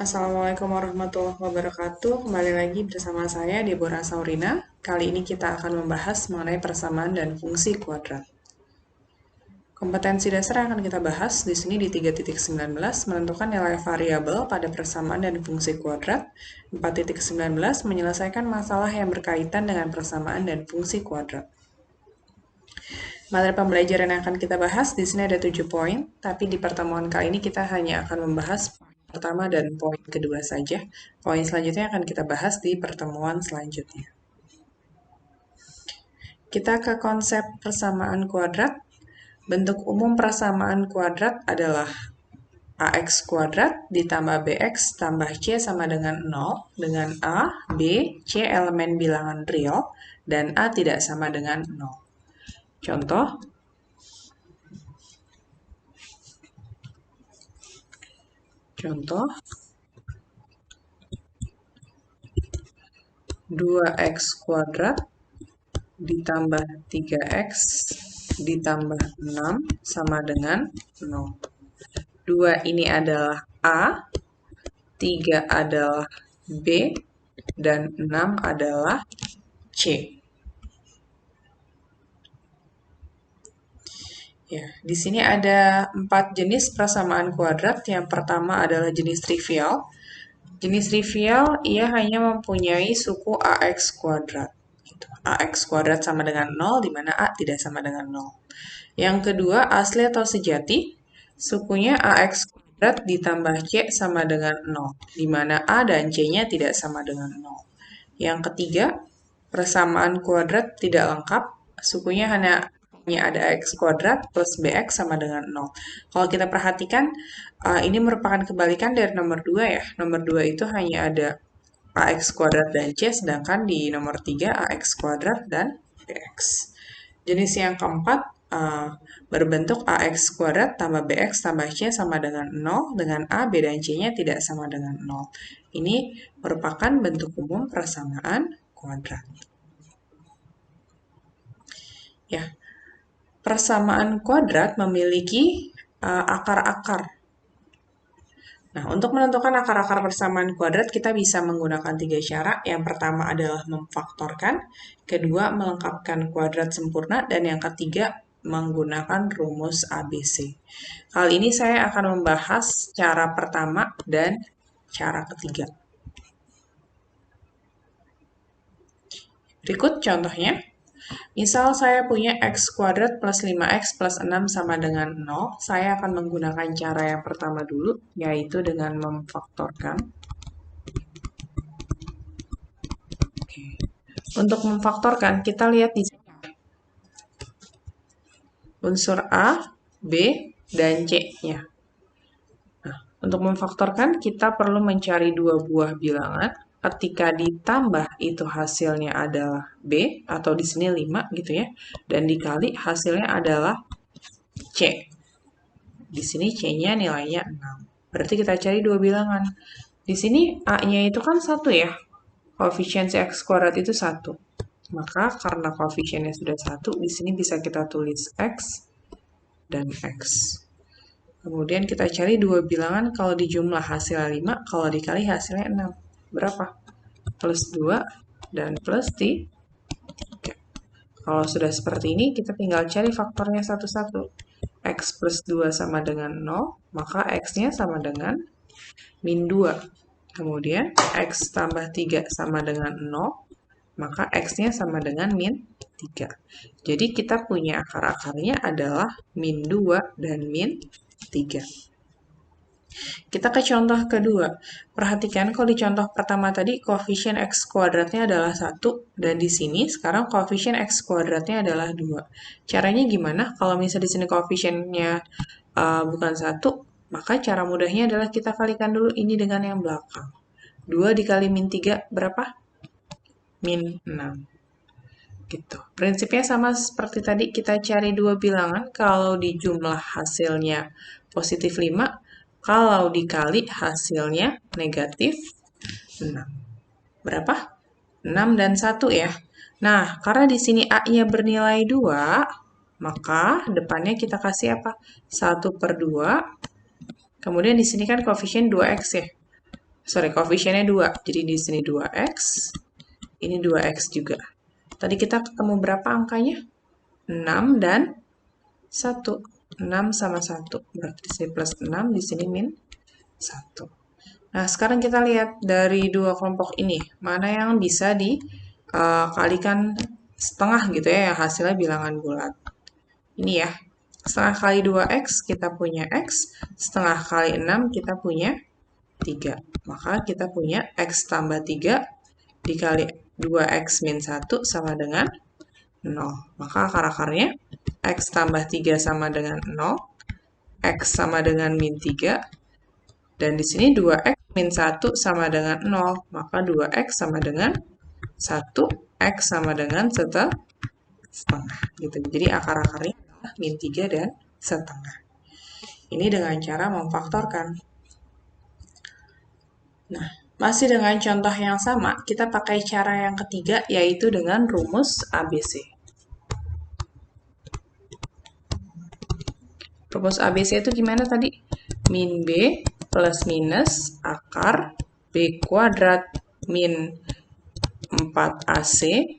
Assalamualaikum warahmatullahi wabarakatuh. Kembali lagi bersama saya, Deborah Saurina. Kali ini kita akan membahas mengenai persamaan dan fungsi kuadrat. Kompetensi dasar yang akan kita bahas di sini di 3.19 menentukan nilai variabel pada persamaan dan fungsi kuadrat. 4.19 menyelesaikan masalah yang berkaitan dengan persamaan dan fungsi kuadrat. Materi pembelajaran yang akan kita bahas di sini ada 7 poin, tapi di pertemuan kali ini kita hanya akan membahas poin pertama dan poin kedua saja. Poin selanjutnya akan kita bahas di pertemuan selanjutnya. Kita ke konsep persamaan kuadrat. Bentuk umum persamaan kuadrat adalah AX kuadrat ditambah BX tambah C sama dengan 0, dengan A, B, C elemen bilangan real, dan A tidak sama dengan 0. Contoh, Contoh 2x kuadrat ditambah 3x ditambah 6 sama dengan 0. 2 ini adalah A, 3 adalah B, dan 6 adalah C. Ya, di sini ada 4 jenis persamaan kuadrat. Yang pertama adalah jenis trivial. Jenis trivial, ia hanya mempunyai suku AX kuadrat. AX kuadrat sama dengan 0, di mana A tidak sama dengan 0. Yang kedua, asli atau sejati. Sukunya AX kuadrat ditambah C sama dengan 0, di mana A dan C-nya tidak sama dengan 0. Yang ketiga, persamaan kuadrat tidak lengkap. Sukunya hanya ada x kuadrat plus bx sama dengan 0. Kalau kita perhatikan, ini merupakan kebalikan dari nomor 2 ya. Nomor 2 itu hanya ada ax kuadrat dan c, sedangkan di nomor 3 ax kuadrat dan bx. Jenis yang keempat, berbentuk ax kuadrat tambah bx tambah c sama dengan 0, dengan a, b, dan c-nya tidak sama dengan 0. Ini merupakan bentuk umum persamaan kuadrat. Ya, persamaan kuadrat memiliki akar-akar. Nah, untuk menentukan akar-akar persamaan kuadrat, kita bisa menggunakan 3 cara. Yang pertama adalah memfaktorkan, kedua melengkapkan kuadrat sempurna, dan yang ketiga menggunakan rumus ABC. Kali ini saya akan membahas cara pertama dan cara ketiga. Berikut contohnya. Misal saya punya x kuadrat plus 5x plus 6 sama dengan 0, saya akan menggunakan cara yang pertama dulu, yaitu dengan memfaktorkan. Untuk memfaktorkan, kita lihat di sini. Unsur A, B, dan C-nya. Nah, untuk memfaktorkan, kita perlu mencari dua buah bilangan. Ketika ditambah itu hasilnya adalah B, atau di sini 5 gitu ya, dan dikali hasilnya adalah C. Di sini C-nya nilainya 6. Berarti kita cari dua bilangan. Di sini A-nya itu kan 1 ya. Koefisiensi X kuadrat itu 1. Maka karena koefisiennya sudah 1, di sini bisa kita tulis X dan X. Kemudian kita cari dua bilangan, kalau dijumlah hasilnya 5, kalau dikali hasilnya 6. Berapa? Plus 2 dan plus 3. Kalau sudah seperti ini, kita tinggal cari faktornya satu-satu. X plus 2 sama dengan 0, maka X-nya sama dengan min 2. Kemudian X tambah 3 sama dengan 0, maka X-nya sama dengan min 3. Jadi kita punya akar-akarnya adalah min 2 dan min 3. Kita ke contoh kedua. Perhatikan kalau di contoh pertama tadi koefisien X kuadratnya adalah 1, dan di sini sekarang koefisien X kuadratnya adalah 2. Caranya gimana? Kalau misalnya di sini koefisiennya bukan 1, maka cara mudahnya adalah kita kalikan dulu ini dengan yang belakang. 2 dikali min 3 berapa? Min 6. Gitu. Prinsipnya sama seperti tadi, kita cari dua bilangan, kalau dijumlah hasilnya positif 5, kalau dikali hasilnya negatif 6. Berapa? 6 dan 1 ya. Nah, karena di sini A-nya bernilai 2, maka depannya kita kasih apa? 1/2. Kemudian di sini kan koefisien 2x ya. sorry, koefisiennya 2. Jadi di sini 2x, ini 2x juga. Tadi kita ketemu berapa angkanya? 6 dan 1. 6 sama 1. Berarti di sini plus 6, di sini min 1. Nah, sekarang kita lihat dari dua kelompok ini, mana yang bisa dikalikan setengah gitu ya, yang hasilnya bilangan bulat. Ini ya, setengah kali 2x kita punya x, setengah kali 6 kita punya 3. Maka kita punya x tambah 3 dikali 2x min 1 sama dengan 0. Maka akar-akarnya x tambah 3 sama dengan 0, x sama dengan min 3, dan di sini 2x min 1 sama dengan 0, maka 2x sama dengan 1, x sama dengan setengah. Gitu. Jadi akar-akarnya adalah min 3 dan setengah. Ini dengan cara memfaktorkan. Nah, masih dengan contoh yang sama, kita pakai cara yang ketiga, yaitu dengan rumus ABC. Rumus ABC itu gimana tadi? Min B plus minus akar B kuadrat min 4AC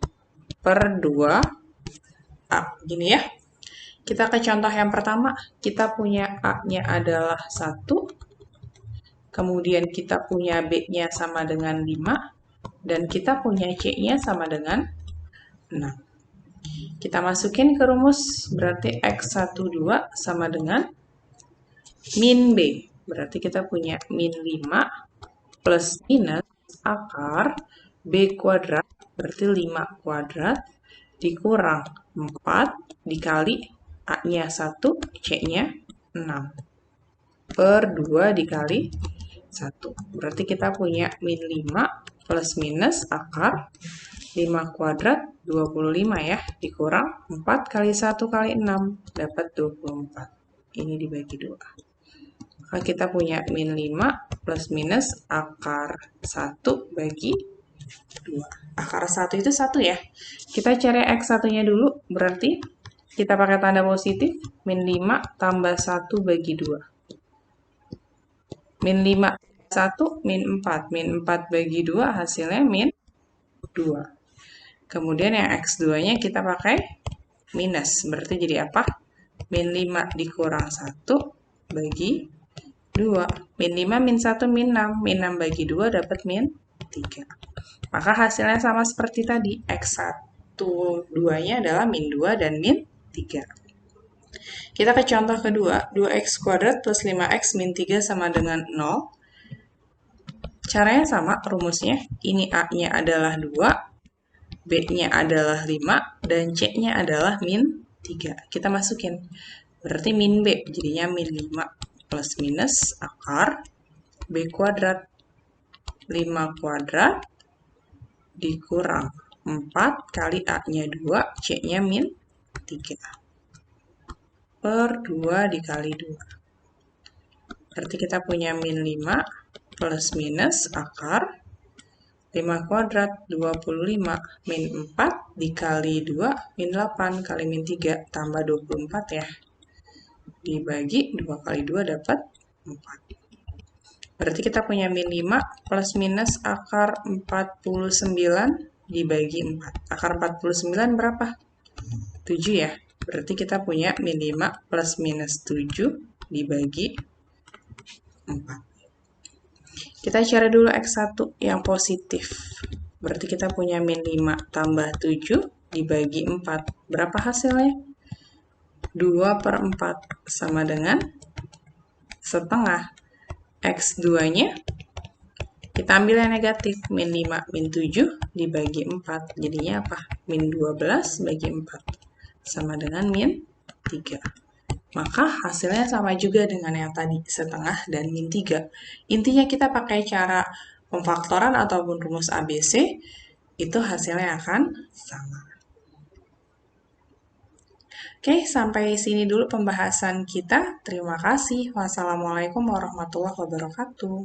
per 2A. Gini ya. Kita ke contoh yang pertama. Kita punya A-nya adalah 1. Kemudian kita punya B-nya sama dengan 5. Dan kita punya C-nya sama dengan 6. Kita masukin ke rumus, berarti X12 sama dengan min B. Berarti kita punya min 5 plus minus akar B kuadrat, berarti 5 kuadrat, dikurang 4 dikali A-nya 1, C-nya 6. Per 2 dikali 1. Berarti kita punya min 5 plus minus akar 5 kuadrat 25 ya, dikurang 4 kali 1 kali 6, dapat 24. Ini dibagi 2. Maka kita punya min 5 plus minus akar 1 bagi 2. Akar 1 itu 1 ya. Kita cari X1-nya dulu, berarti kita pakai tanda positif, min 5 tambah 1 bagi 2. Min 5 1, min 4. Min 4 bagi 2 hasilnya min 2. Kemudian yang X2-nya kita pakai minus. Berarti jadi apa? Min 5 dikurang 1 bagi 2. Min 5, min 1, min 6. Min 6 bagi 2 dapat min 3. Maka hasilnya sama seperti tadi. X1 2-nya adalah min 2 dan min 3. Kita ke contoh kedua. 2x kuadrat plus 5x min 3 sama dengan 0. Caranya sama rumusnya. Ini A-nya adalah 2, B-nya adalah 5, dan C-nya adalah min 3. Kita masukin. Berarti min B, jadinya min 5 plus minus akar B kuadrat. 5 kuadrat dikurang 4 kali A-nya 2, C-nya min 3. Per 2 dikali 2. Berarti kita punya min 5 plus minus akar 5 kuadrat 25 min 4 dikali 2 min 8 kali min 3 tambah 24 ya. Dibagi 2 kali 2 dapat 4. Berarti kita punya min 5 plus minus akar 49 dibagi 4. Akar 49 berapa? 7 ya. Berarti kita punya min 5 plus minus 7 dibagi 4. Kita cari dulu X1 yang positif. Berarti kita punya min 5 tambah 7 dibagi 4. Berapa hasilnya? 2 per 4 sama dengan setengah. X2-nya kita ambil yang negatif. Min 5 min 7 dibagi 4. Jadinya apa? Min 12 bagi 4. Sama dengan min 3. Maka hasilnya sama juga dengan yang tadi, setengah dan min 3. Intinya kita pakai cara pemfaktoran ataupun rumus ABC, itu hasilnya akan sama. Oke, sampai sini dulu pembahasan kita. Terima kasih. Wassalamualaikum warahmatullahi wabarakatuh.